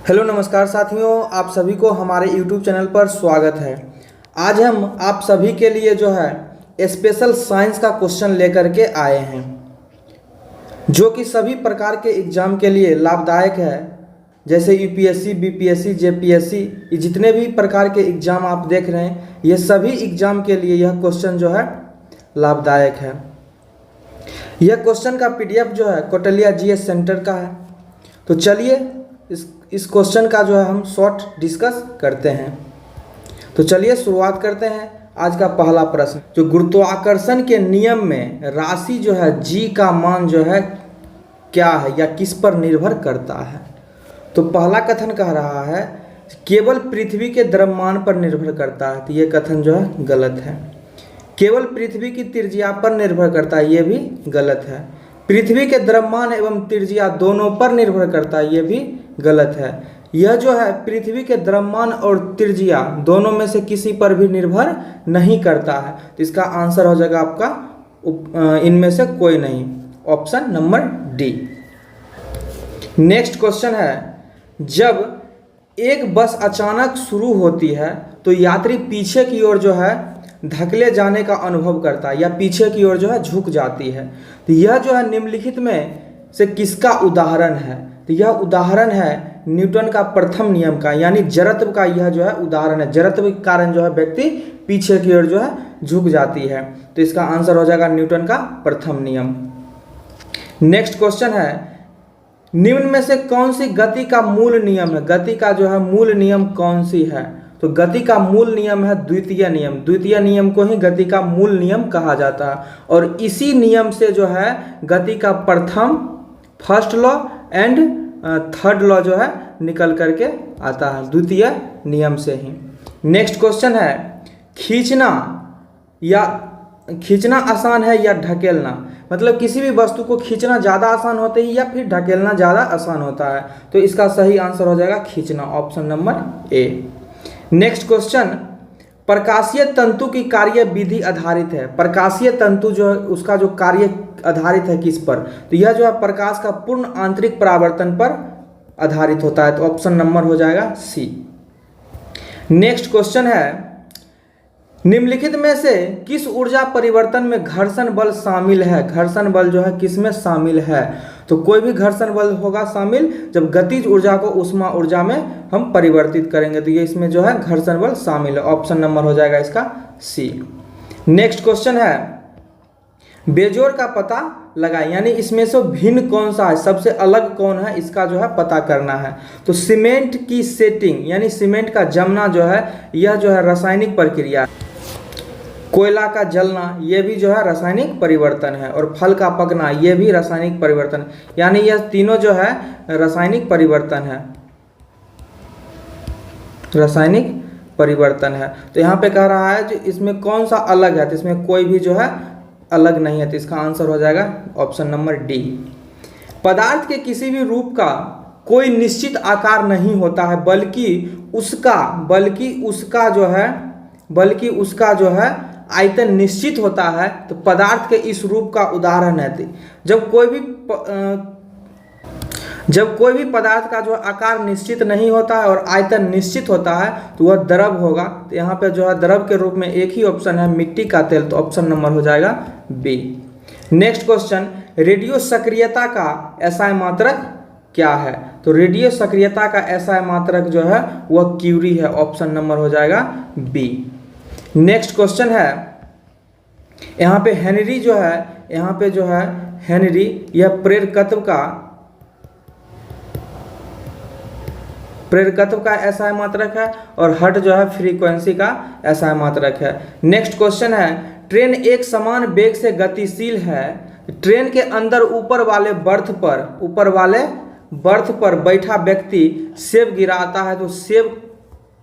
Hello नमस्कार साथियों, आप सभी को हमारे YouTube चैनल पर स्वागत है। आज हम आप सभी के लिए जो है स्पेशल साइंस का क्वेश्चन लेकर के आए हैं, जो कि सभी प्रकार के एग्ज़ाम के लिए लाभदायक है। जैसे यूपीएससी, बीपीएससी, जेपीएससी, ये जितने भी प्रकार के एग्ज़ाम आप देख रहे हैं, ये सभी एग्ज़ाम के लिए यह क्वेश्चन जो है लाभदायक है। यह क्वेश्चन का PDF जो है कौटिल्य GS सेंटर का है। तो चलिए इस क्वेश्चन का जो है हम शॉर्ट डिस्कस करते हैं। तो चलिए शुरुआत करते हैं। आज का पहला प्रश्न, जो गुरुत्वाकर्षण के नियम में राशि जो है G का मान जो है क्या है या किस पर निर्भर करता है। तो पहला कथन कह रहा है केवल पृथ्वी के द्रव्यमान पर निर्भर करता है। तो ये कथन जो है गलत है। केवल पृथ्वी की त्रिज्या पर निर्भर करता है, ये भी गलत है। पृथ्वी के द्रव्यमान एवं त्रिज्या दोनों पर निर्भर करता है, ये भी गलत है। यह जो है पृथ्वी के द्रव्यमान और त्रिज्या दोनों में से किसी पर भी निर्भर नहीं करता है। तो इसका आंसर हो जाएगा आपका इनमें से कोई नहीं, option number D. Next question है, जब एक बस अचानक शुरू होती है तो यात्री पीछे की ओर जो है धकेले जाने का अनुभव करता है या पीछे की ओर जो है झुक जाती है। तो यह जो है निम्नलिखित में से किसका उदाहरण है। तो यह उदाहरण है न्यूटन का प्रथम नियम का, यानी जड़त्व का यह जो है उदाहरण है। जड़त्व के कारण जो है व्यक्ति पीछे की ओर जो है झुक जाती है। तो इसका आंसर हो जाएगा न्यूटन का प्रथम नियम। नेक्स्ट क्वेश्चन है, निम्न में से कौन सी गति का मूल नियम है। गति का जो है मूल नियम कौन सी है। तो गति का मूल नियम है द्वितीय नियम। द्वितीय नियम को ही गति का मूल नियम कहा जाता है, और इसी नियम से जो है गति का प्रथम, first law and third law जो है निकल करके आता है, द्वितीय नियम से ही। नेक्स्ट क्वेश्चन है, खींचना आसान है या ढकेलना। मतलब किसी भी वस्तु को खींचना ज़्यादा आसान होता है या फिर ढकेलना ज़्यादा आसान होता है। तो इसका सही आंसर हो जाएगा खींचना, option number A. Next question, प्रकाशीय तंतु की कार्य विधि आधारित है। प्रकाशीय तंतु जो है उसका जो कार्य आधारित है किस पर। तो यह जो है प्रकाश का पूर्ण आंतरिक परावर्तन पर आधारित होता है। तो ऑप्शन नंबर हो जाएगा सी। नेक्स्ट क्वेश्चन है, निम्नलिखित में से किस ऊर्जा परिवर्तन में घर्षण बल शामिल है। घर्षण बल जो है किस में शामिल है। तो कोई भी घर्षण बल होगा शामिल जब गतिज ऊर्जा को ऊष्मा ऊर्जा में हम परिवर्तित करेंगे। तो ये इसमें जो है घर्षण बल शामिल है, ऑप्शन नंबर हो जाएगा इसका सी। नेक्स्ट क्वेश्चन है, बेजोड़ का पता लगाएं, यानी इसमें से भिन्न कौन सा है, सबसे अलग कौन है, इसका जो है पता करना है। तो सीमेंट की सेटिंग यानी सीमेंट का जमना जो है यह जो है रासायनिक प्रक्रिया है। कोयला का जलना ये भी जो है रासायनिक परिवर्तन है, और फल का पकना ये भी रासायनिक परिवर्तन है। यानी यह तीनों जो है रासायनिक परिवर्तन है, रासायनिक परिवर्तन है। तो यहाँ पे कह रहा है जो इसमें कौन सा अलग है। तो इसमें कोई भी जो है अलग नहीं है। तो इसका आंसर हो जाएगा ऑप्शन नंबर डी। पदार्थ के किसी भी रूप का कोई निश्चित आकार नहीं होता है, बल्कि उसका जो है आयतन निश्चित होता है। तो पदार्थ के इस रूप का उदाहरण है, जब कोई भी पदार्थ का जो आकार निश्चित नहीं होता है और आयतन निश्चित होता है तो वह द्रव होगा। तो यहाँ पे जो है द्रव के रूप में एक ही ऑप्शन है, मिट्टी का तेल। तो ऑप्शन नंबर हो जाएगा बी। नेक्स्ट क्वेश्चन, रेडियो सक्रियता का SI मात्रक क्या है। तो रेडियो सक्रियता का SI मात्रक जो है वह क्यूरी है, ऑप्शन नंबर हो जाएगा बी। नेक्स्ट क्वेश्चन है, यहाँ पे हेनरी जो है हेनरी यह प्रेरकत्व का SI मात्रक है, और हर्ट जो है फ्रीक्वेंसी का SI मात्रक है। नेक्स्ट क्वेश्चन है, ट्रेन एक समान वेग से गतिशील है। ट्रेन के अंदर ऊपर वाले बर्थ पर बैठा व्यक्ति सेब गिराता है तो सेब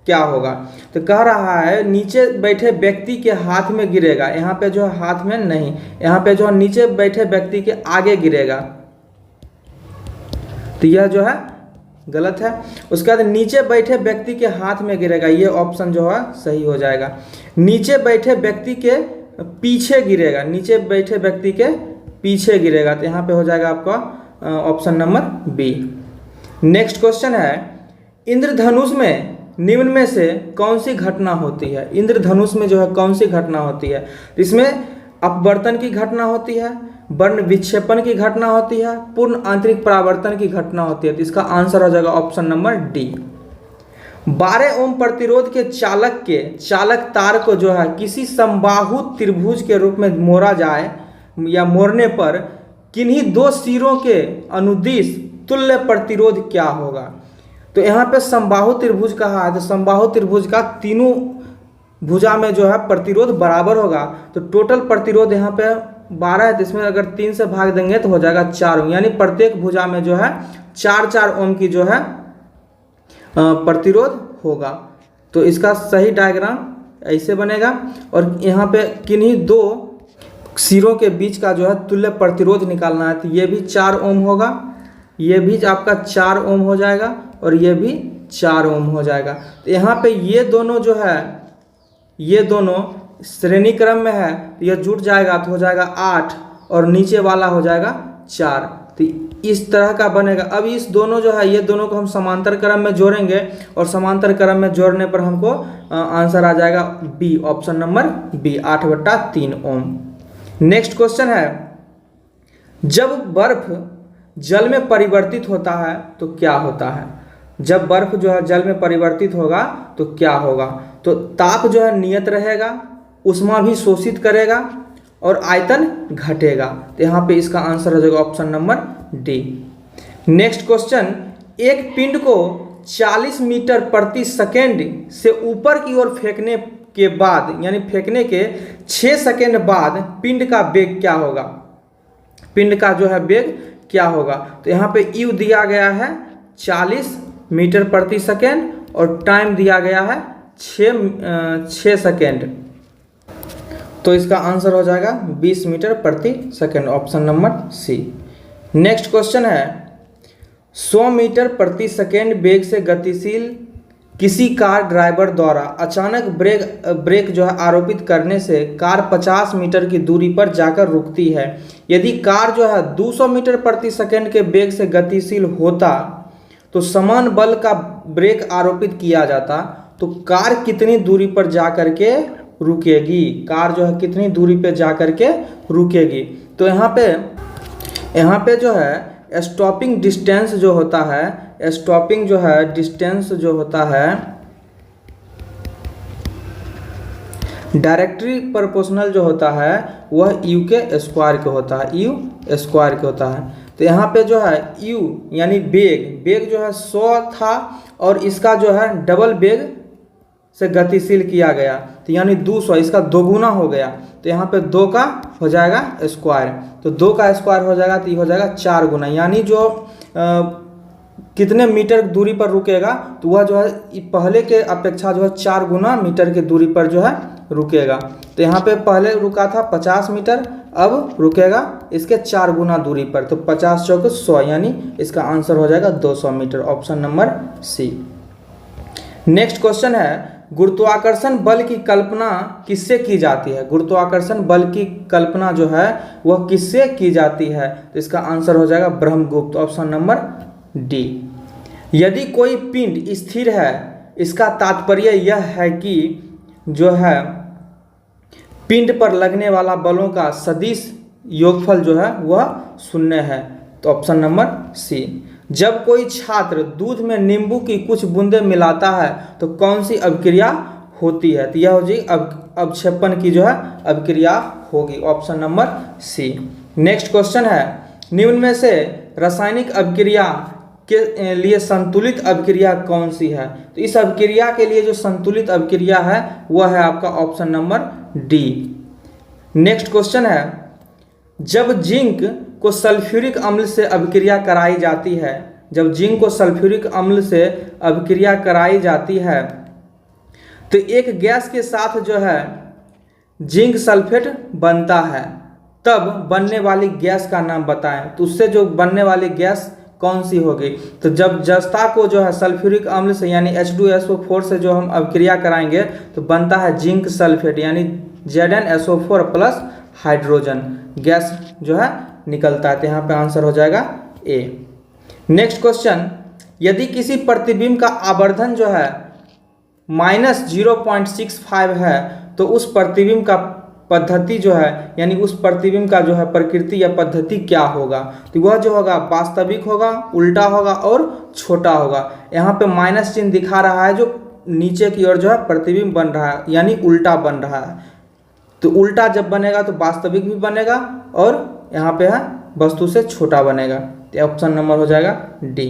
क्या होगा। तो कह रहा है नीचे बैठे व्यक्ति के हाथ में गिरेगा। यहाँ पे जो है हाथ में नहीं, यहाँ पे जो है नीचे बैठे व्यक्ति के आगे गिरेगा। तो यह जो है गलत है। उसके बाद नीचे बैठे व्यक्ति के हाथ में गिरेगा, ये ऑप्शन जो है सही हो जाएगा। नीचे बैठे व्यक्ति के पीछे गिरेगा, नीचे बैठे व्यक्ति के पीछे गिरेगा। तो यहाँ पे हो जाएगा आपका option number B. Next question है, इंद्रधनुष में निम्न में से कौन सी घटना होती है? इंद्रधनुष में जो है कौन सी घटना होती है? इसमें अपवर्तन की घटना होती है, वर्ण विक्षेपण की घटना होती है, पूर्ण आंतरिक परावर्तन की घटना होती है। तो इसका आंसर हो जाएगा ऑप्शन नंबर डी। 12 ओम प्रतिरोध के चालक तार को जो है किसी समबाहु त्रिभुज के रूप में मोड़ा जाए या मोड़ने पर किन्हीं दो सिरों के अनुदिश तुल्य प्रतिरोध क्या होगा? तो यहाँ पे समबाहु त्रिभुज कहा है, तो समबाहु त्रिभुज का तीनों भुजा में जो है प्रतिरोध बराबर होगा। तो टोटल प्रतिरोध यहाँ पे 12 है, तो इसमें अगर 3 से भाग देंगे तो हो जाएगा 4 ओम, यानी प्रत्येक भुजा में जो है 4 ओम की जो है प्रतिरोध होगा। तो इसका सही डायग्राम ऐसे बनेगा। और यहाँ पे किन्हीं दो सिरों के बीच का जो है तुल्य प्रतिरोध निकालना है, तो ये भी 4 ओम होगा, ये भी आपका 4 ओम हो जाएगा और ये भी 4 ओम हो जाएगा। तो यहाँ पे ये दोनों जो है ये दोनों श्रेणी क्रम में है, तो यह जुट जाएगा तो हो जाएगा 8 और नीचे वाला हो जाएगा 4। तो इस तरह का बनेगा। अब इस दोनों जो है ये दोनों को हम समांतर क्रम में जोड़ेंगे और समांतर क्रम में जोड़ने पर हमको आंसर आ जाएगा बी, ऑप्शन नंबर बी, 8/3 ओम। नेक्स्ट क्वेश्चन है, जब बर्फ जल में परिवर्तित होता है तो क्या होता है? जब बर्फ जो है जल में परिवर्तित होगा तो क्या होगा? तो ताप जो है नियत रहेगा, ऊष्मा भी शोषित करेगा और आयतन घटेगा। तो यहाँ पे इसका आंसर हो जाएगा option number D. Next question, एक पिंड को 40 मीटर प्रति सेकेंड से ऊपर की ओर फेंकने के बाद, यानी फेंकने के 6 सेकेंड बाद पिंड का वेग क्या होगा? पिंड का जो है वेग क्या होगा? तो यहाँ पे यू दिया गया है 40 मीटर प्रति सेकेंड और टाइम दिया गया है 6 सेकेंड। तो इसका आंसर हो जाएगा 20 मीटर प्रति second, option number C. Next question है, 100 मीटर प्रति सेकेंड वेग से गतिशील किसी कार ड्राइवर द्वारा अचानक ब्रेक जो है आरोपित करने से कार 50 मीटर की दूरी पर जाकर रुकती है। यदि कार जो है 200 मीटर प्रति सेकेंड के वेग से गतिशील होता तो समान बल का ब्रेक आरोपित किया जाता, तो कार कितनी दूरी पर जाकर के रुकेगी? कार जो है कितनी दूरी पे जाकर के रुकेगी? तो यहाँ पे जो है स्टॉपिंग डिस्टेंस जो होता है, स्टॉपिंग जो है डिस्टेंस जो होता है डायरेक्टली प्रोपोर्शनल जो होता है वह यू के स्क्वायर के होता है, यू स्क्वायर के होता है। तो यहाँ पे जो है यू यानी बेग जो है 100 था और इसका जो है डबल बेग से गतिशील किया गया, तो यानी 200, इसका दोगुना हो गया। तो यहाँ पे 2 का हो जाएगा स्क्वायर, तो 2 का स्क्वायर हो जाएगा तो ये हो जाएगा 4 गुना, यानी जो कितने मीटर दूरी पर रुकेगा तो वह जो है पहले के अपेक्षा जो है 4 गुना मीटर की दूरी पर जो है रुकेगा। तो यहाँ पे पहले रुका था 50 मीटर, अब रुकेगा इसके 4 गुना दूरी पर, तो 50 चौक 100, यानी इसका आंसर हो जाएगा 200 metre, option number C. Next question है, गुरुत्वाकर्षण बल की कल्पना किससे की जाती है? गुरुत्वाकर्षण बल की कल्पना जो है वह किससे की जाती है? तो इसका आंसर हो जाएगा ब्रह्मगुप्त, ऑप्शन नंबर डी। यदि कोई पिंड स्थिर है, इसका तात्पर्य यह है कि जो है पिंड पर लगने वाला बलों का सदिश योगफल जो है वह 0 है, तो ऑप्शन नंबर सी। जब कोई छात्र दूध में नींबू की कुछ बूंदें मिलाता है तो कौन सी अभिक्रिया होती है? तो यह हो जाएगी अवक्षेपण की जो है अभिक्रिया होगी, option number C. Next question है, निम्न में से रासायनिक अभिक्रिया के लिए संतुलित अभिक्रिया कौन सी है? तो इस अभिक्रिया के लिए जो संतुलित अभिक्रिया है वह है आपका option number D. Next question है, जब जिंक को सल्फ्यूरिक अम्ल से अभिक्रिया कराई जाती है, जब जिंक को सल्फ्यूरिक अम्ल से अभिक्रिया कराई जाती है तो एक गैस के साथ जो है जिंक सल्फेट बनता है, तब बनने वाली गैस का नाम बताएं। तो उससे जो बनने वाली गैस कौन सी होगी? तो जब जस्ता को जो है सल्फ्यूरिक अम्ल से यानी H2SO4 से जो हम अभिक्रिया कराएंगे तो बनता है जिंक सल्फेट, यानी ZnSO4 प्लस हाइड्रोजन गैस जो है निकलता है। तो यहाँ पे आंसर हो जाएगा ए। नेक्स्ट क्वेश्चन, यदि किसी प्रतिबिंब का आवर्धन जो है -0.65 है तो उस प्रतिबिंब का पद्धति जो है यानी उस प्रतिबिंब का जो है प्रकृति या पद्धति क्या होगा, तो वह जो होगा वास्तविक होगा, उल्टा होगा और छोटा होगा। यहाँ पे माइनस चिन्ह दिखा रहा है जो नीचे की ओर जो है प्रतिबिंब बन रहा है यानी उल्टा बन रहा है। तो उल्टा जब बनेगा तो वास्तविक भी बनेगा और यहाँ पे है वस्तु से छोटा बनेगा। तो ऑप्शन नंबर हो जाएगा डी।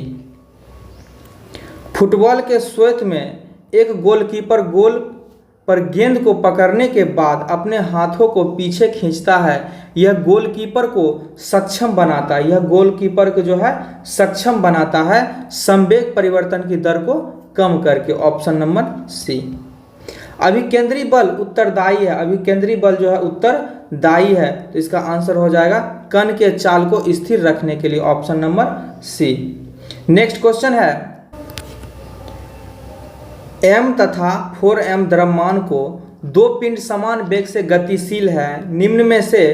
फुटबॉल के श्वेत में एक गोलकीपर गोल पर गेंद को पकड़ने के बाद अपने हाथों को पीछे खींचता है। यह गोलकीपर को सक्षम बनाता है, यह गोलकीपर को जो है सक्षम बनाता है संवेग परिवर्तन की दर को कम करके। ऑप्शन नंबर सी। अभिकेंद्री बल उत्तरदायी है, अभिकेंद्री बल जो है उत्तरदायी है, तो इसका आंसर हो जाएगा कण के चाल को स्थिर रखने के लिए। Option number C. Next question है m तथा 4m द्रव्यमान को दो पिंड समान वेग से गतिशील है, निम्न में से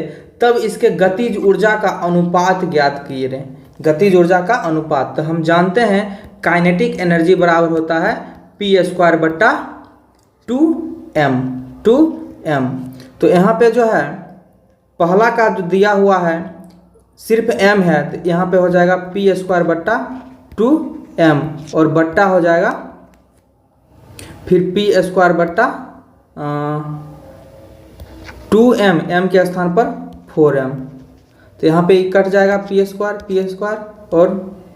तब इसके गतिज ऊर्जा का अनुपात ज्ञात कीजिए। गतिज ऊर्जा का अनुपात तो हम जानते हैं काइनेटिक एनर्जी बराबर होता है p² बट्टा 2m। तो यहाँ पे जो है पहला का जो दिया हुआ है सिर्फ m है, तो यहाँ पे हो जाएगा p² बट्टा 2m और बट्टा हो जाएगा फिर p² बट्टा 2m, m के स्थान पर 4m। तो यहाँ पे कट जाएगा p² और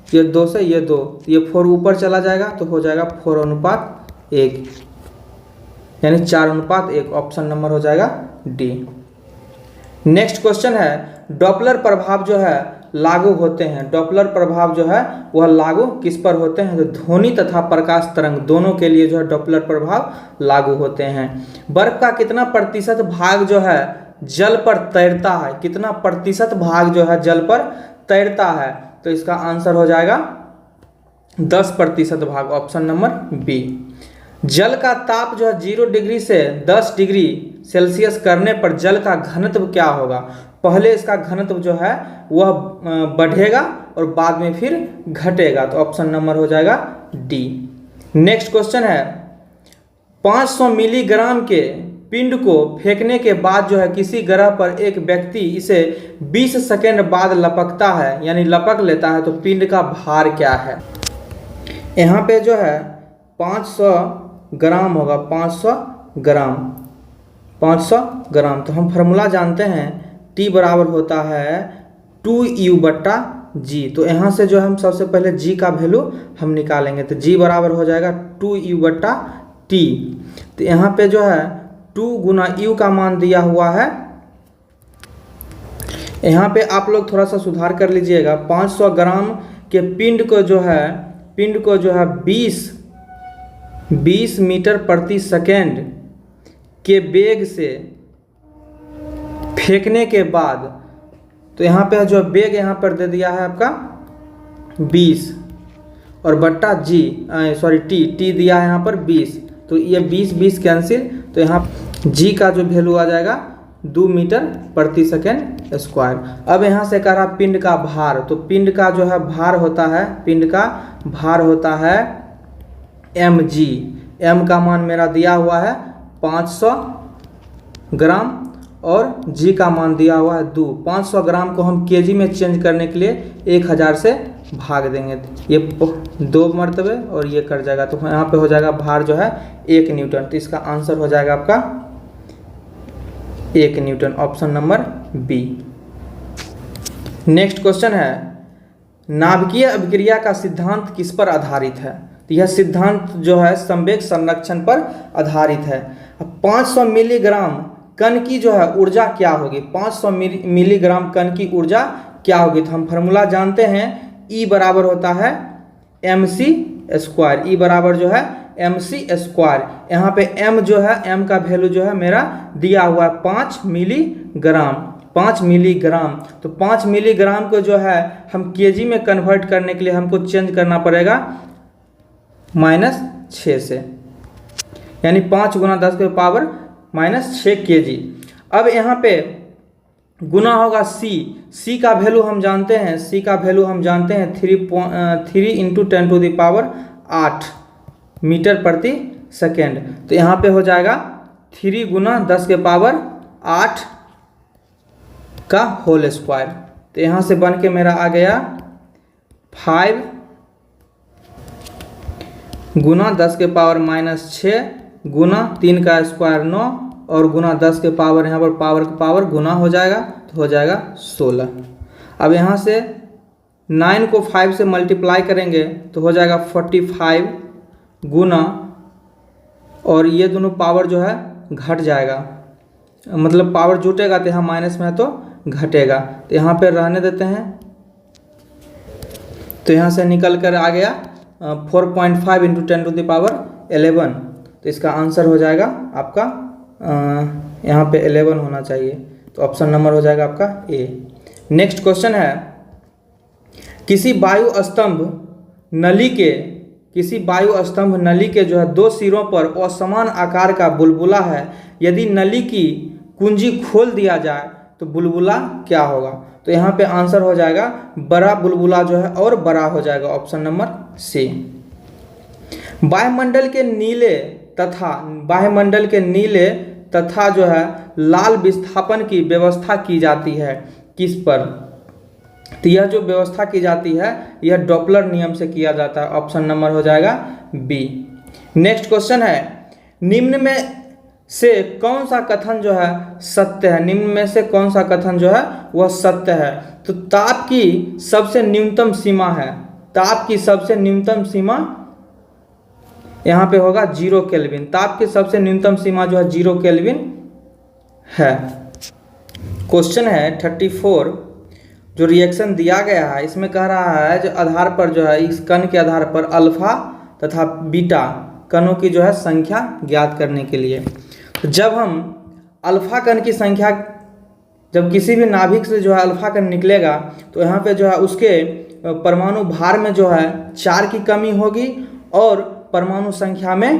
ये 2 से ये 2, ये 4 ऊपर चला जाएगा तो हो जाएगा 4:1 यानी 4:1। ऑप्शन नंबर हो जाएगा डी। नेक्स्ट क्वेश्चन है डॉपलर प्रभाव जो है लागू होते हैं, डॉपलर प्रभाव जो है वह लागू किस पर होते हैं, तो ध्वनि तथा प्रकाश तरंग दोनों के लिए जो है डॉपलर प्रभाव लागू होते हैं। बर्फ का कितना प्रतिशत भाग जो है जल पर तैरता है, कितना प्रतिशत भाग जो है जल पर तैरता है, तो इसका आंसर हो जाएगा 10% भाग। Option number B. जल का ताप जो है 0 डिग्री से 10 डिग्री सेल्सियस करने पर जल का घनत्व क्या होगा। पहले इसका घनत्व जो है वह बढ़ेगा और बाद में फिर घटेगा, तो ऑप्शन नंबर हो जाएगा डी। नेक्स्ट क्वेश्चन है 500 मिलीग्राम के पिंड को फेंकने के बाद जो है किसी ग्रह पर एक व्यक्ति इसे 20 सेकेंड बाद लपकता है यानी लपक लेता है, तो पिंड का भार क्या है। यहाँ पे जो है 500 ग्राम होगा, 500 ग्राम। तो हम फार्मूला जानते हैं T बराबर होता है 2U बट्टा G। तो यहाँ से जो हम सबसे पहले G का वैल्यू हम निकालेंगे, तो G बराबर हो जाएगा 2U बट्टा T। तो यहाँ पे जो है 2 गुना U का मान दिया हुआ है। यहाँ पे आप लोग थोड़ा सा सुधार कर लीजिएगा। 500 ग्राम के पिंड को जो है 20 मीटर प्रति सेकेंड के वेग से फेंकने के बाद, तो यहाँ पे जो वेग यहाँ पर दे दिया है आपका 20 और बट्टा T दिया है यहाँ पर 20, तो ये 20 कैंसिल, तो यहाँ G का जो वैल्यू आ जाएगा 2 मीटर प्रति सेकेंड स्क्वायर। अब यहाँ से कह रहा पिंड का भार, तो पिंड का जो है भार होता है, पिंड का भार होता है mg। m का मान मेरा दिया हुआ है 500 ग्राम और g का मान दिया हुआ है 2। 500 ग्राम को हम kg में चेंज करने के लिए 1000 से भाग देंगे, ये 2 मरतबे और ये कट जाएगा, तो यहाँ पे हो जाएगा भार जो है 1 न्यूटन। तो इसका आंसर हो जाएगा आपका 1 newton. Option number B. Next question है नाभिकीय अभिक्रिया का सिद्धांत किस पर आधारित है। तो यह सिद्धांत जो है संवेग संरक्षण पर आधारित है। 500 मिलीग्राम कण की जो है ऊर्जा क्या होगी, 500 मिलीग्राम कण की ऊर्जा क्या होगी। तो हम फार्मूला जानते हैं E बराबर होता है mc स्क्वायर। E बराबर जो है mc स्क्वायर। यहाँ पे m जो है m का वैल्यू जो है मेरा दिया हुआ है 5 मिलीग्राम। तो 5 मिलीग्राम को जो है हम kg में कन्वर्ट करने के लिए हमको चेंज करना पड़ेगा -6 से, यानी 5 गुना 10 के पावर -6 kg। अब यहाँ पे गुना होगा सी का वैल्यू हम जानते हैं, सी का वैल्यू हम जानते हैं 3 इंटू 10⁸ मीटर प्रति सेकेंड। तो यहाँ पे हो जाएगा 3 गुना 10⁸ का होल स्क्वायर। तो यहाँ से बन के मेरा आ गया 5 गुना 10⁻⁻6 गुना 3 का स्क्वायर 9 और गुना 10 के पावर, यहाँ पर पावर का पावर गुना हो जाएगा तो हो जाएगा 16। अब यहाँ से 9 को 5 से मल्टीप्लाई करेंगे तो हो जाएगा 45 गुना, और ये दोनों पावर जो है घट जाएगा, मतलब पावर जुटेगा तो यहाँ माइनस में है तो घटेगा। तो यहाँ पे रहने देते हैं, तो यहाँ से निकल कर आ गया 4.5 इंटू 10⁻11। तो इसका आंसर हो जाएगा आपका यहाँ पे 11 होना चाहिए। तो ऑप्शन नंबर हो जाएगा आपका ए। नेक्स्ट क्वेश्चन है, किसी वायु स्तंभ नली के जो है 2 सिरों पर असमान आकार का बुलबुला है। यदि नली की कुंजी खोल दिया जाए तो बुलबुला क्या होगा? तो यहाँ पे आंसर हो जाएगा बड़ा बुलबुला जो है और बड़ा हो जाएगा, ऑप्शन नंबर सी। वायुमंडल के नीले तथा जो है लाल विस्थापन की व्यवस्था की जाती है किस पर? तो यह जो व्यवस्था की जाती है यह डॉपलर नियम से किया जाता है, ऑप्शन नंबर हो जाएगा बी। नेक्स्ट क्वेश्चन है, निम्न में से कौन सा कथन जो है सत्य है? निम्न में से कौन सा कथन जो है वह सत्य है? तो ताप की सबसे न्यूनतम सीमा है, ताप की सबसे न्यूनतम सीमा यहाँ पे होगा 0 केल्विन। ताप की सबसे न्यूनतम सीमा जो है 0 केल्विन है। क्वेश्चन है 34, जो रिएक्शन दिया गया है इसमें कह रहा है जो आधार पर जो है इस कण के आधार पर अल्फा तथा बीटा कणों की जो है संख्या ज्ञात करने के लिए। तो जब हम अल्फा कण की संख्या, जब किसी भी नाभिक से जो है अल्फा कण निकलेगा तो यहाँ पे जो है उसके परमाणु भार में जो है 4 की कमी होगी और परमाणु संख्या में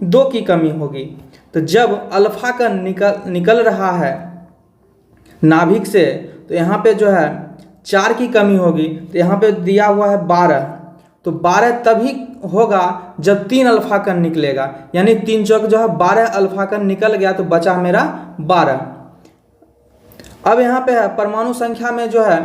2 की कमी होगी। तो जब अल्फा कण निकल रहा है नाभिक से तो यहाँ पे जो है 4 की कमी होगी, तो यहाँ पे दिया हुआ है 12, तो 12 तभी होगा जब 3 अल्फा कण निकलेगा, यानी 3 चौक जो है 12 अल्फा कण निकल गया तो बचा मेरा 12। अब यहाँ पे है परमाणु संख्या में जो है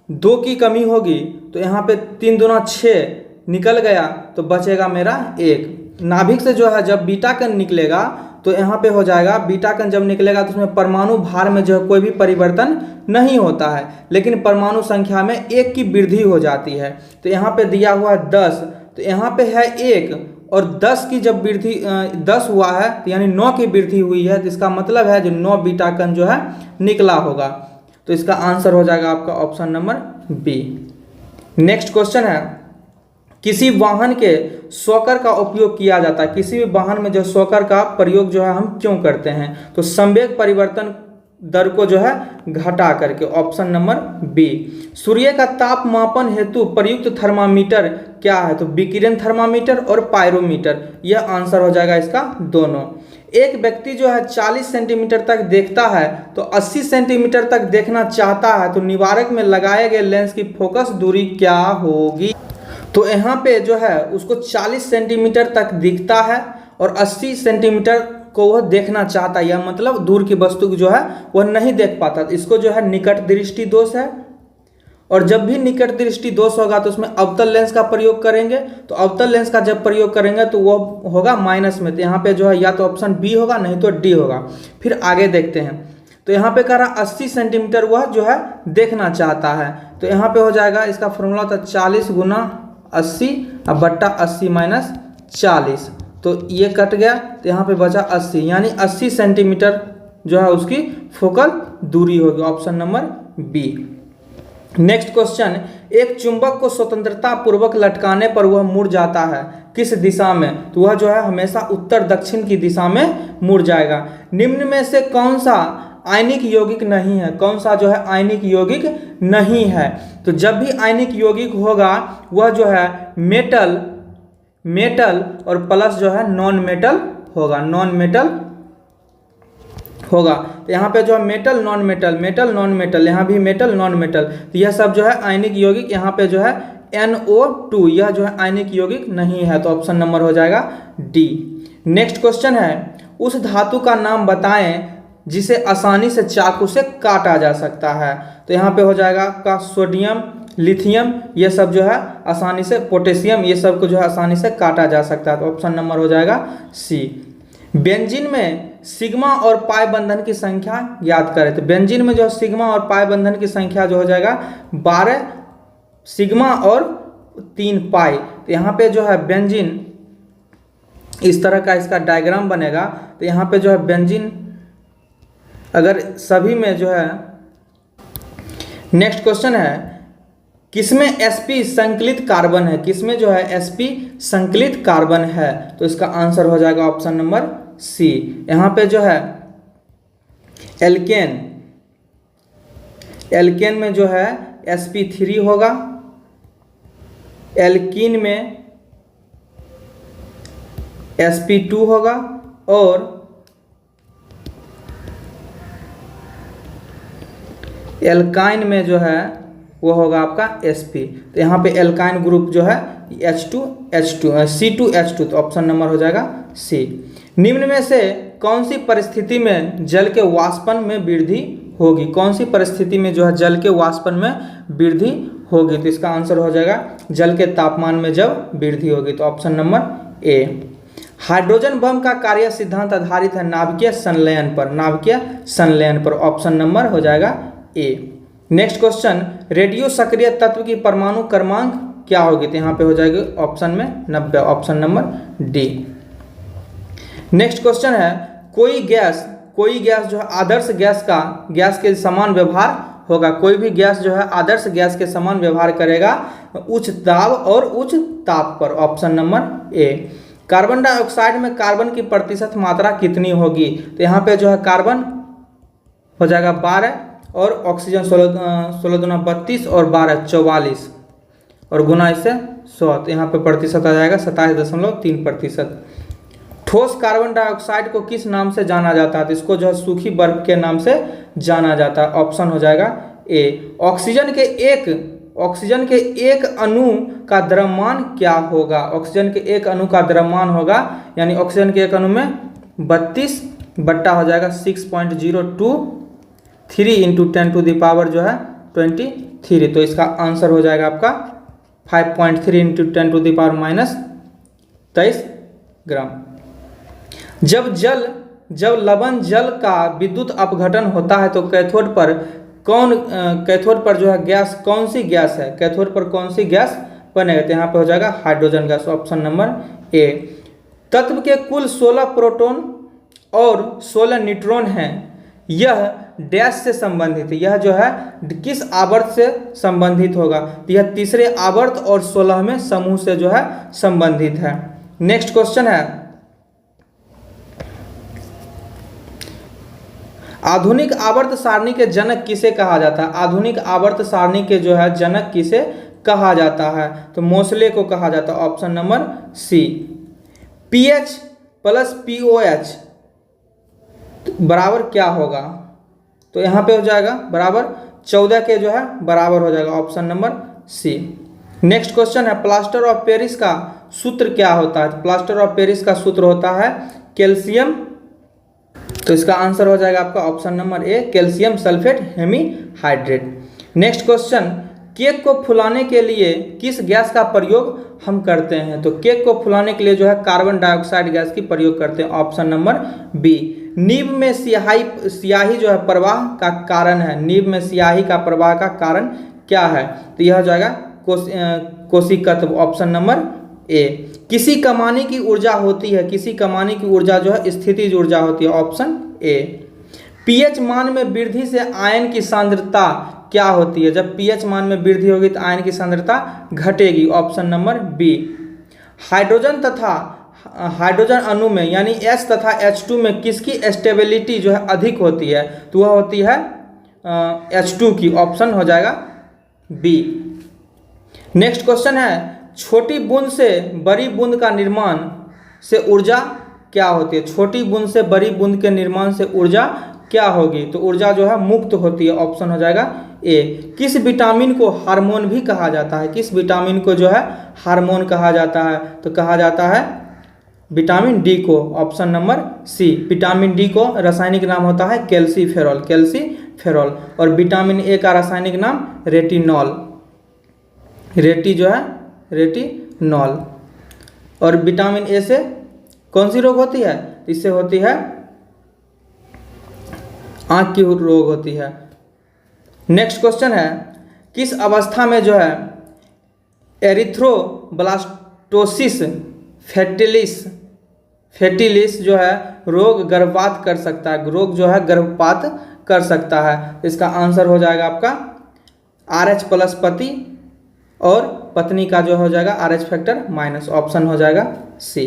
2 की कमी होगी, तो यहाँ पे 3 दूना 6 निकल गया तो बचेगा मेरा 1। नाभिक से जो है जब बीटा कण निकलेगा तो यहाँ पे हो जाएगा, बीटा कण जब निकलेगा तो उसमें परमाणु भार में जो है कोई भी परिवर्तन नहीं होता है, लेकिन परमाणु संख्या में 1 की वृद्धि हो जाती है। तो यहाँ पे दिया हुआ है 10, तो यहाँ पे है 1 और 10 की जब वृद्धि 10 हुआ है तो यानी 9 की वृद्धि हुई है, तो इसका मतलब है जो 9 बीटा कण जो है निकला होगा। तो इसका आंसर हो जाएगा आपका option number B. Next question है, किसी वाहन के शॉकर का उपयोग किया जाता है, किसी भी वाहन में जो शॉकर का प्रयोग जो है हम क्यों करते हैं? तो संवेग परिवर्तन दर को जो है घटा करके, ऑप्शन नंबर बी। सूर्य का ताप मापन हेतु प्रयुक्त थर्मामीटर क्या है? तो विकिरण थर्मामीटर और पायरोमीटर, यह आंसर हो जाएगा इसका दोनों। एक व्यक्ति जो है 40 सेंटीमीटर तक देखता है तो 80 सेंटीमीटर तक देखना चाहता है, तो निवारक में लगाए गए लेंस की फोकस दूरी क्या होगी? तो यहाँ पे जो है उसको 40 सेंटीमीटर तक दिखता है और 80 सेंटीमीटर को वह देखना चाहता है, यह मतलब दूर की वस्तु जो है वह नहीं देख पाता। इसको जो है निकट दृष्टि दोष है, और जब भी निकट दृष्टि दोष होगा तो उसमें अवतल लेंस का प्रयोग करेंगे। तो अवतल लेंस का जब प्रयोग करेंगे तो वह होगा माइनस में, तो यहाँ पे जो है या तो ऑप्शन बी होगा नहीं तो डी होगा। फिर आगे देखते हैं, तो यहाँ पे कह रहा 80 सेंटीमीटर वह जो है देखना चाहता है, तो यहाँ पे हो जाएगा इसका फॉर्मूला था 40 गुना 80 अब बट्टा 80 माइनस 40, तो ये कट गया तो यहाँ पे बचा 80, यानी 80 सेंटीमीटर जो है उसकी फोकल दूरी होगी, option number B. Next question, एक चुंबक को स्वतंत्रता पूर्वक लटकाने पर वह मुड़ जाता है किस दिशा में? तो वह जो है हमेशा उत्तर दक्षिण की दिशा में मुड़ जाएगा। निम्न में से कौन सा आयनिक यौगिक नहीं है? कौन सा जो है आयनिक यौगिक नहीं है? तो जब भी आयनिक यौगिक होगा वह जो है मेटल और प्लस जो है नॉन मेटल होगा, नॉन मेटल होगा। तो यहाँ पे जो है metal non metal, metal non metal, यहाँ भी मेटल नॉन मेटल, तो यह सब जो है आयनिक यौगिक, यहाँ पे जो है NO2 यह जो है आयनिक यौगिक नहीं है, तो ऑप्शन नंबर हो जाएगा डी। नेक्स्ट क्वेश्चन है, उस धातु का नाम बताएं जिसे आसानी से चाकू से काटा जा सकता है। तो यहाँ पे हो जाएगा आपका सोडियम, लिथियम, ये सब जो है आसानी से, पोटेशियम, ये सब को जो है आसानी से काटा जा सकता है, तो ऑप्शन नंबर हो जाएगा सी। बेंजीन में सिग्मा और पाई बंधन की संख्या याद करें। तो बेंजीन में जो है सिग्मा और पाई बंधन की संख्या जो हो जाएगा 12 सिग्मा और 3 पाई। तो यहाँ पे जो है बेंजीन, इस तरह का इसका डायग्राम बनेगा। तो यहाँ पे जो है बेंजीन अगर सभी में जो है, नेक्स्ट क्वेश्चन है, किसमें sp संकलित कार्बन है, किसमें जो है sp संकलित कार्बन है। तो इसका आंसर हो जाएगा ऑप्शन नंबर सी। यहाँ पे जो है एल्केन, एल्केन में जो है sp3 होगा, एल्कीन में sp2 होगा और एल्काइन में जो है वो होगा आपका sp। तो यहाँ पे एल्काइन ग्रुप जो है C2H2, तो ऑप्शन नंबर हो जाएगा सी। निम्न में से कौन सी परिस्थिति में जल के वाष्पन में वृद्धि होगी, कौन सी परिस्थिति में जो है जल के वाष्पन में वृद्धि होगी। तो इसका आंसर हो जाएगा जल के तापमान में जब वृद्धि होगी, तो option number A. Hydrogen bomb का कार्य सिद्धांत आधारित है नाभिकीय संलयन पर, नाभिकीय संलयन पर, ऑप्शन नंबर हो जाएगा ए। नेक्स्ट क्वेश्चन, रेडियो सक्रिय तत्व की परमाणु क्रमांक क्या होगी। तो यहाँ पे हो जाएगी ऑप्शन में 90, option number D. Next question है, कोई गैस जो है आदर्श गैस के समान व्यवहार होगा, कोई भी गैस जो है आदर्श गैस के समान व्यवहार करेगा उच्च दाब और उच्च ताप पर, option number A. Carbon dioxide में कार्बन की प्रतिशत मात्रा कितनी होगी। तो यहाँ पे जो है कार्बन हो जाएगा 12 और ऑक्सीजन 16 दूना 32 और 12 44 और गुना इससे 100, तो यहाँ पे प्रतिशत आ जाएगा 27.3%। ठोस कार्बन डाइऑक्साइड को किस नाम से जाना जाता है। तो इसको जो है सूखी बर्फ के नाम से जाना जाता है, ऑप्शन हो जाएगा ए। ऑक्सीजन के एक अणु का द्रव्यमान क्या होगा, ऑक्सीजन के एक अणु का द्रव्यमान होगा, यानी ऑक्सीजन के एक अणु में 32 बट्टा हो जाएगा 6.023 इंटू 10 टू द पावर जो है 23। तो इसका आंसर हो जाएगा आपका 5.3 इंटू 10 टू द पावर -23 ग्राम। जब लवण जल का विद्युत अपघटन होता है तो कैथोड पर जो है गैस, कौन सी गैस है, कैथोड पर कौन सी गैस बनेगा। तो यहाँ पे हो जाएगा hydrogen gas, option number A. तत्व के कुल 16 प्रोटॉन और 16 न्यूट्रॉन हैं, यह डैश से संबंधित है, यह जो है किस आवर्त से संबंधित होगा। तो यह तीसरे आवर्त और 16वें समूह से जो है संबंधित है। नेक्स्ट क्वेश्चन है, आधुनिक आवर्त सारणी के जनक किसे कहा जाता है। आधुनिक आवर्त सारणी के जो है जनक किसे कहा जाता है। तो मोसले को कहा जाता है, option number C. pH plus POH बराबर क्या होगा। तो यहाँ पे हो जाएगा बराबर 14 के जो है बराबर हो जाएगा, option number C. Next question है, प्लास्टर ऑफ पेरिस का सूत्र क्या होता है। प्लास्टर ऑफ पेरिस का सूत्र होता है कैल्शियम, तो इसका आंसर हो जाएगा आपका option number A, calcium sulphate hemihydrate. Next question, cake को फुलाने के लिए किस गैस का प्रयोग हम करते हैं। तो केक को फुलाने के लिए जो है कार्बन डाइऑक्साइड गैस की प्रयोग करते हैं, ऑप्शन नंबर बी। नीब में स्याही जो है प्रवाह का कारण है, नीब में स्याही का प्रवाह का कारण क्या है। तो यह हो जाएगा कोशिकत्व, ऑप्शन नंबर ए। किसी कमानी की ऊर्जा होती है, किसी कमानी की ऊर्जा जो है स्थितिज ऊर्जा होती है, ऑप्शन ए। पीएच मान में वृद्धि से आयन की सांद्रता क्या होती है। जब पीएच मान में वृद्धि होगी तो आयन की सांद्रता घटेगी, ऑप्शन नंबर बी। हाइड्रोजन अणु में यानी H तथा H2 में किसकी स्टेबिलिटी जो है अधिक होती है। तो वह होती है H2 की, ऑप्शन हो जाएगा बी। नेक्स्ट क्वेश्चन है, छोटी बूंद से बड़ी बूंद का निर्माण से ऊर्जा क्या होती है। छोटी बूंद से बड़ी बूंद के निर्माण से ऊर्जा क्या होगी? तो ऊर्जा जो है मुक्त होती है, ऑप्शन हो जाएगा ए। किस विटामिन को हार्मोन भी कहा जाता है? किस विटामिन को जो है हार्मोन कहा जाता है? तो कहा जाता है विटामिन डी को, option number C. Vitamin D को रासायनिक नाम होता है कैल्सीफेरॉल, कैल्सीफेरॉल। और विटामिन ए का रासायनिक नाम रेटिनॉल, रेटी जो है रेटिनॉल। और विटामिन ए से कौन सी रोग होती है? इससे होती है आँख की रोग होती है। नेक्स्ट क्वेश्चन है, किस अवस्था में जो है एरिथ्रोब्लास्टोसिस फैटिलिस जो है रोग गर्भपात कर सकता है, रोग जो है गर्भपात कर सकता है? इसका आंसर हो जाएगा आपका RH+ पति और पत्नी का जो हो जाएगा RH फैक्टर माइनस, ऑप्शन हो जाएगा सी।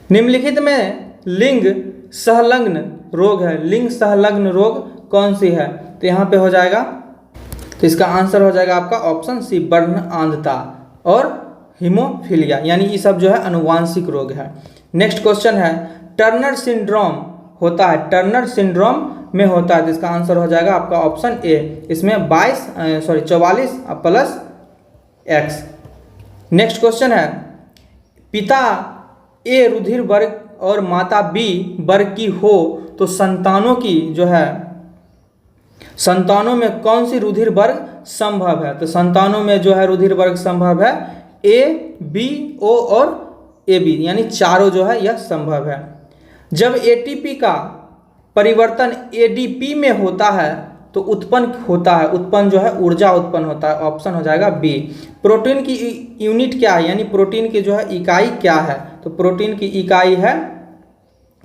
निम्नलिखित में लिंग संलग्न रोग है, लिंग संलग्न रोग कौन सी है? तो यहाँ पे हो जाएगा, तो इसका आंसर हो जाएगा आपका ऑप्शन सी, वर्णांधता और हीमोफीलिया, यानी ये सब जो है अनुवांशिक रोग है। नेक्स्ट क्वेश्चन है, टर्नर सिंड्रोम होता है, टर्नर सिंड्रोम में होता है, तो इसका आंसर हो जाएगा आपका ऑप्शन ए। इसमें 44+X। नेक्स्ट क्वेश्चन है, पिता ए रुधिर वर्ग और माता बी वर्ग की हो तो संतानों की जो है, संतानों में कौन सी रुधिर वर्ग संभव है? तो संतानों में जो है रुधिर वर्ग संभव है ए, बी, ओ और ए बी, यानी चारों जो है यह संभव है। जब एटीपी का परिवर्तन एडीपी में होता है तो उत्पन्न होता है, उत्पन्न जो है ऊर्जा उत्पन्न होता है, ऑप्शन हो जाएगा बी। प्रोटीन की यूनिट क्या है, यानी प्रोटीन की जो है इकाई क्या है? तो प्रोटीन की इकाई है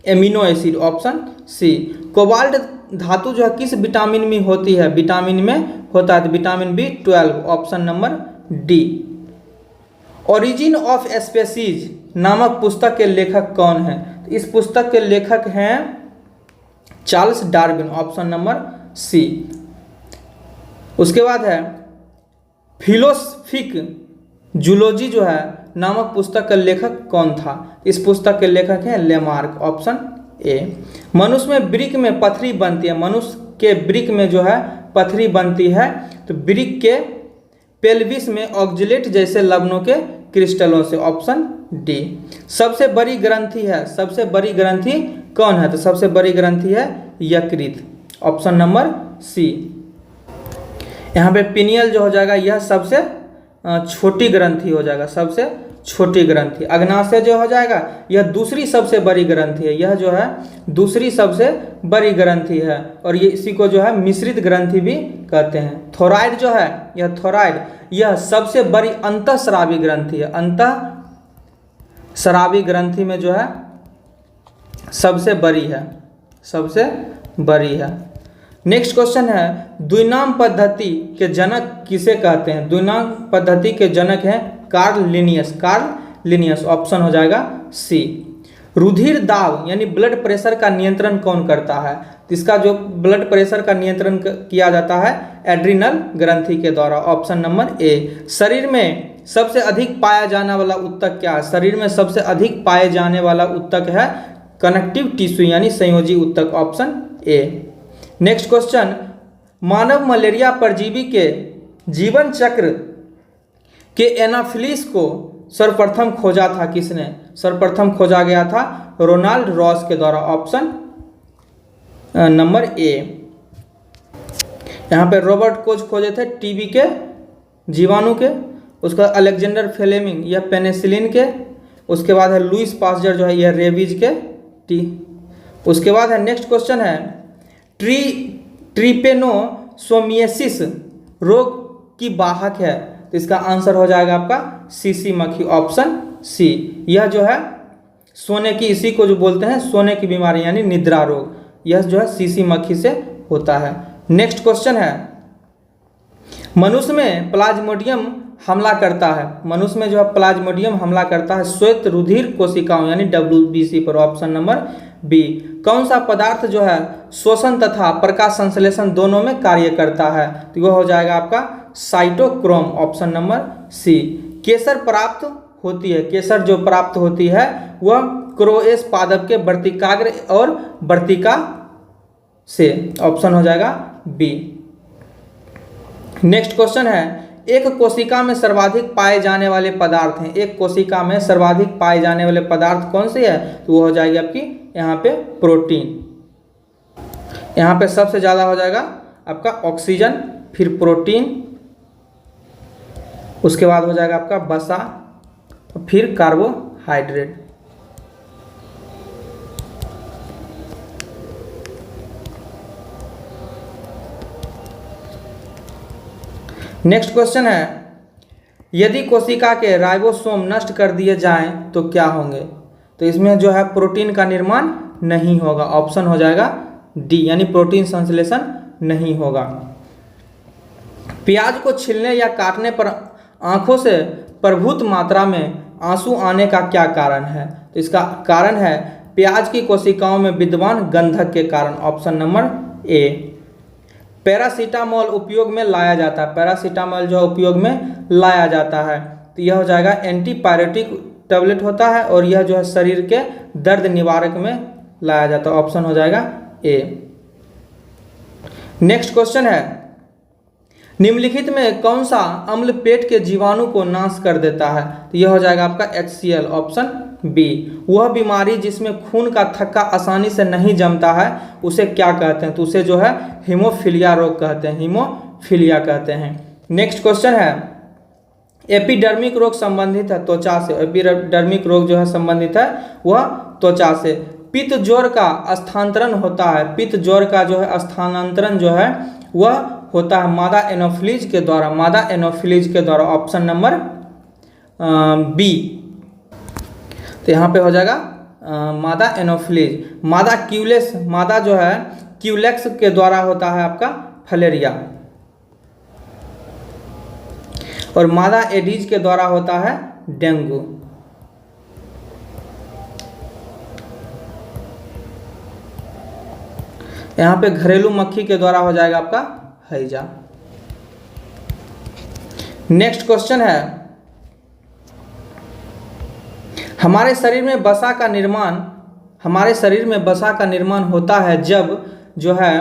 amino acid, option C. Cobalt धातु जो है किस विटामिन में होती है? विटामिन में होता है, तो vitamin B12, option number D. Origin of species नामक पुस्तक के लेखक कौन है? तो इस पुस्तक के लेखक हैं Charles Darwin, option number C. उसके बाद है फिलोसफिक जूलॉजी जो है नामक पुस्तक का लेखक कौन था? इस पुस्तक के लेखक हैं लेमार्क, ऑप्शन ए। मनुष्य में वृक्क में पथरी बनती है, मनुष्य के वृक्क में जो है पथरी बनती है, तो वृक्क के पेल्विस में ऑक्जेलेट जैसे लवणों के क्रिस्टलों से, ऑप्शन डी। सबसे बड़ी ग्रंथि है, सबसे बड़ी ग्रंथि कौन है? तो सबसे बड़ी ग्रंथि है यकृत, ऑप्शन नंबर सी। यहाँ पे पिनियल जो हो जाएगा यह सबसे छोटी ग्रंथि हो जाएगा, सबसे छोटी ग्रंथि। अग्नाशय जो हो जाएगा यह दूसरी सबसे बड़ी ग्रंथि है, यह जो है दूसरी सबसे बड़ी ग्रंथि है, और ये इसी को जो है मिश्रित ग्रंथि भी कहते हैं। थोराइड जो है यह थोराइड यह सबसे बड़ी अंतःस्रावी ग्रंथि है, अंतःस्रावी ग्रंथि में जो है सबसे बड़ी है, सबसे बड़ी है। नेक्स्ट क्वेश्चन है, द्विनाम पद्धति के जनक किसे कहते हैं? द्विनाम पद्धति के जनक हैं Karl Linnaeus, Karl Linnaeus, option हो जाएगा सी। रुधिर दाब यानी ब्लड प्रेशर का नियंत्रण कौन करता है? इसका जो ब्लड प्रेशर का नियंत्रण किया जाता है एड्रिनल ग्रंथि के द्वारा, ऑप्शन नंबर ए। शरीर में सबसे अधिक पाया जाने वाला ऊतक क्या है? शरीर में सबसे अधिक पाए जाने वाला ऊतक है कनेक्टिव टिश्यू यानी संयोजी ऊतक, option A. Next question, Manav malaria परजीवी के जीवन चक्र के एनाफिलिस को सर्वप्रथम खोजा था किसने? सर्वप्रथम खोजा गया था रोनाल्ड रॉस के द्वारा, ऑप्शन नंबर ए। यहाँ पे रॉबर्ट कोच खोजे थे टीबी के जीवाणु के, उसका अलेक्जेंडर फ्लेमिंग यह पेनिसिलिन के, उसके बाद है लुइस पास्चर जो है यह रेबीज के टी। उसके बाद है नेक्स्ट क्वेश्चन है, ट्रिपेनोसोमियासिस रोग की वाहक है, तो इसका आंसर हो जाएगा आपका सीसी मक्खी, ऑप्शन सी। यह जो है सोने की, इसी को जो बोलते हैं सोने की बीमारी यानी निद्रा रोग, यह जो है सीसी मक्खी से होता है। नेक्स्ट क्वेश्चन है, मनुष्य में प्लाज्मोडियम हमला करता है, मनुष्य में जो है प्लाज्मोडियम हमला करता है श्वेत रुधिर कोशिकाओं यानी WBC पर, ऑप्शन नंबर बी। कौन सा पदार्थ जो है श्वसन तथा प्रकाश संश्लेषण दोनों में कार्य करता है? तो वह हो जाएगा आपका साइटोक्रोम, ऑप्शन नंबर सी। केसर प्राप्त होती है, केसर जो प्राप्त होती है वह क्रोएस पादप के वर्तिकाग्र और वर्तिका से, ऑप्शन हो जाएगा बी। नेक्स्ट क्वेश्चन है, एक कोशिका में सर्वाधिक पाए जाने वाले पदार्थ हैं। एक कोशिका में सर्वाधिक पाए जाने वाले पदार्थ कौन से है? तो वो हो जाएगी आपकी यहाँ पे प्रोटीन। यहाँ पे सबसे ज़्यादा हो जाएगा आपका ऑक्सीजन, फिर प्रोटीन, उसके बाद हो जाएगा आपका वसा, फिर कार्बोहाइड्रेट। नेक्स्ट क्वेश्चन है, यदि कोशिका के राइबोसोम नष्ट कर दिए जाएं तो क्या होंगे? तो इसमें जो है प्रोटीन का निर्माण नहीं होगा, ऑप्शन हो जाएगा डी, यानी प्रोटीन संश्लेषण नहीं होगा। प्याज को छीलने या काटने पर आंखों से प्रभुत मात्रा में आंसू आने का क्या कारण है? तो इसका कारण है प्याज की कोशिकाओं में विद्यमान गंधक के कारण, ऑप्शन नंबर ए। पैरासीटामोल उपयोग में लाया जाता है, पैरासीटामोल जो उपयोग में लाया जाता है तो यह हो जाएगा एंटीपायरेटिक टैबलेट होता है और यह जो है शरीर के दर्द निवारक में लाया जाता है, ऑप्शन हो जाएगा ए। नेक्स्ट क्वेश्चन है, निम्नलिखित में कौन सा अम्ल पेट के जीवाणु को नाश कर देता है? तो यह हो जाएगा आपका HCl, ऑप्शन बी। वह बीमारी जिसमें खून का थक्का आसानी से नहीं जमता है उसे क्या कहते हैं? तो उसे जो है हीमोफीलिया रोग कहते हैं, हीमोफीलिया कहते हैं। नेक्स्ट क्वेश्चन है, एपिडर्मिक रोग संबंधित है त्वचा से, एपिडर्मिक रोग जो है संबंधित है वह त्वचा से। पित्त ज्वर का स्थानांतरण होता है, पित्त ज्वर का जो है स्थानांतरण जो है वह होता है मादा एनोफिलीज के द्वारा, मादा एनोफिलीज के द्वारा, ऑप्शन नंबर बी। तो यहाँ पे हो जाएगा मादा एनोफिलीज। मादा क्यूलेक्स, मादा जो है क्यूलेक्स के द्वारा होता है आपका फलेरिया, और मादा एडीज के द्वारा होता है डेंगू। यहाँ पे घरेलू मक्खी के द्वारा हो जाएगा आपका हैजा। नेक्स्ट क्वेश्चन है, हमारे शरीर में वसा का निर्माण होता है जब जो है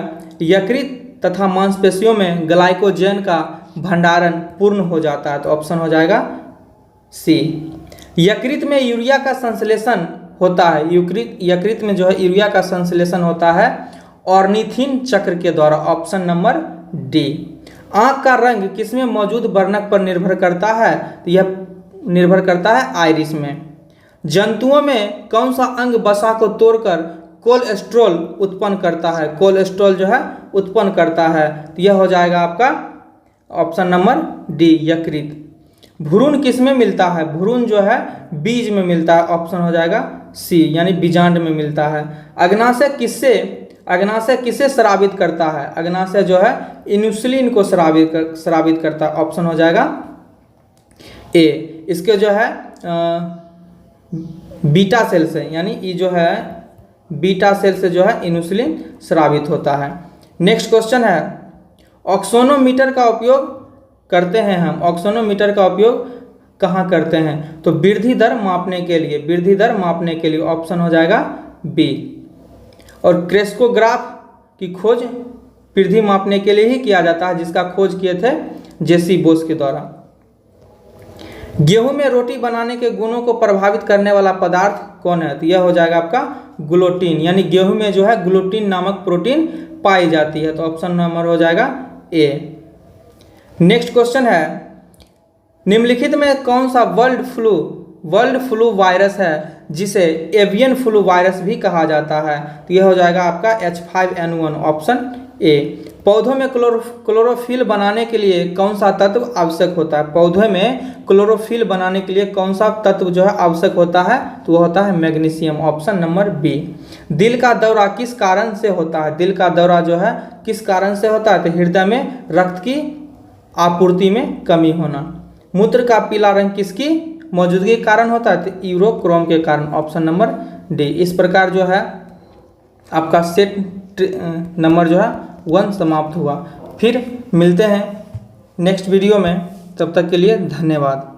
यकृत तथा मांसपेशियों में ग्लाइकोजन का भंडारण पूर्ण हो जाता है, तो ऑप्शन हो जाएगा सी। यकृत में यूरिया का संश्लेषण होता है, यकृत में जो है यूरिया का संश्लेषण होता है ऑर्निथिन चक्र के द्वारा, ऑप्शन नंबर डी। आंख का रंग किसमें मौजूद वर्णक पर निर्भर करता है? तो यह निर्भर करता है आइरिस में। जंतुओं में कौन सा अंग वसा को तोड़कर कोलेस्ट्रॉल उत्पन्न करता है? कोलेस्ट्रॉल जो है उत्पन्न करता है, तो यह हो जाएगा आपका ऑप्शन नंबर डी, यकृत। भ्रूण किसमें मिलता है? भ्रूण जो है बीज में मिलता है, ऑप्शन हो जाएगा सी, यानी बीजांड में मिलता है। अग्नाशय किसे स्रावित करता है? अग्नाशय जो है इंसुलिन को स्रावित करता है, ऑप्शन हो जाएगा ए। इसके जो है बीटा सेल से, यानी ये जो है बीटा सेल से जो है इंसुलिन स्रावित होता है। नेक्स्ट क्वेश्चन है, ऑक्सोनोमीटर का उपयोग करते हैं हम, ऑक्सोनोमीटर का उपयोग कहाँ करते हैं? तो वृद्धि दर मापने के लिए, वृद्धि दर मापने के लिए, ऑप्शन हो जाएगा बी। और क्रेस्कोग्राफ की खोज वृद्धि मापने के लिए ही किया जाता है, जिसका खोज किए थे जेसी बोस के द्वारा। गेहूं में रोटी बनाने के गुणों को प्रभावित करने वाला पदार्थ कौन है? तो यह हो जाएगा आपका ग्लूटीन, यानी गेहूं में जो है ग्लूटीन नामक प्रोटीन पाई जाती है, तो ऑप्शन नंबर हो जाएगा ए। नेक्स्ट क्वेश्चन है, निम्नलिखित में कौन सा वर्ल्ड फ्लू वायरस है जिसे एवियन फ्लू वायरस भी कहा जाता है? तो यह हो जाएगा आपका H5N1, ऑप्शन ए। पौधों में क्लोरोफिल बनाने के लिए कौन सा तत्व आवश्यक होता है? पौधे में क्लोरोफिल बनाने के लिए कौन सा तत्व जो है आवश्यक होता है? तो वह होता है मैग्नीशियम, ऑप्शन नंबर बी। दिल का दौरा किस कारण से होता है? दिल का दौरा जो है किस कारण से होता है? तो हृदय में रक्त की आपूर्ति में कमी होना। मूत्र का पीला रंग किसकी मौजूदगी के कारण होता है? तो यूरोक्रोम के कारण, ऑप्शन नंबर डी। इस प्रकार जो है आपका सेट नंबर जो है 1 समाप्त हुआ। फिर मिलते हैं नेक्स्ट वीडियो में, तब तक के लिए धन्यवाद।